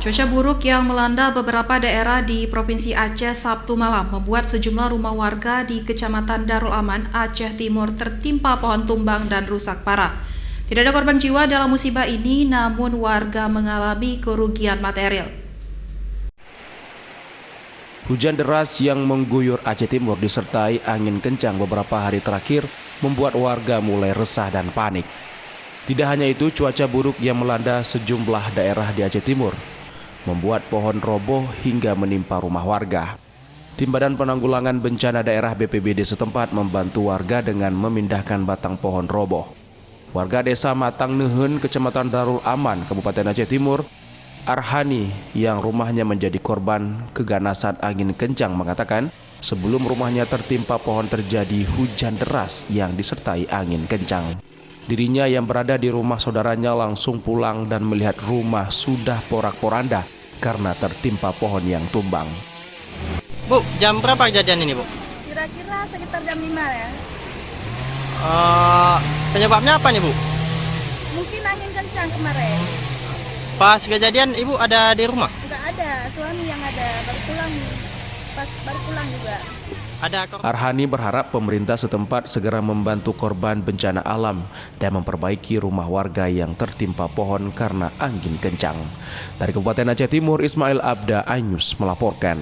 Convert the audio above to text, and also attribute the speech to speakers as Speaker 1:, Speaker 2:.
Speaker 1: Cuaca buruk yang melanda beberapa daerah di Provinsi Aceh Sabtu malam membuat sejumlah rumah warga di Kecamatan Darul Aman, Aceh Timur tertimpa pohon tumbang dan rusak parah. Tidak ada korban jiwa dalam musibah ini, namun warga mengalami kerugian material.
Speaker 2: Hujan deras yang mengguyur Aceh Timur disertai angin kencang beberapa hari terakhir membuat warga mulai resah dan panik. Tidak hanya itu, cuaca buruk yang melanda sejumlah daerah di Aceh Timur membuat pohon roboh hingga menimpa rumah warga. Tim Badan Penanggulangan Bencana Daerah BPBD setempat membantu warga dengan memindahkan batang pohon roboh. Warga desa Matang Nehen, Kecamatan Darul Aman, Kabupaten Aceh Timur, Arhani, yang rumahnya menjadi korban keganasan angin kencang, mengatakan sebelum rumahnya tertimpa pohon terjadi hujan deras yang disertai angin kencang. Dirinya yang berada di rumah saudaranya langsung pulang dan melihat rumah sudah porak-poranda karena tertimpa pohon yang tumbang.
Speaker 3: Bu, jam berapa kejadian ini, Bu?
Speaker 4: Kira-kira sekitar jam 5 ya.
Speaker 3: Penyebabnya apa nih, Bu?
Speaker 4: Mungkin angin kencang kemarin.
Speaker 3: Pas kejadian Ibu ada di rumah?
Speaker 4: Enggak ada, suami yang ada, baru pulang. Baru pulang juga.
Speaker 2: Arhani berharap pemerintah setempat segera membantu korban bencana alam dan memperbaiki rumah warga yang tertimpa pohon karena angin kencang. Dari Kabupaten Aceh Timur, Ismail Abda Anyus melaporkan.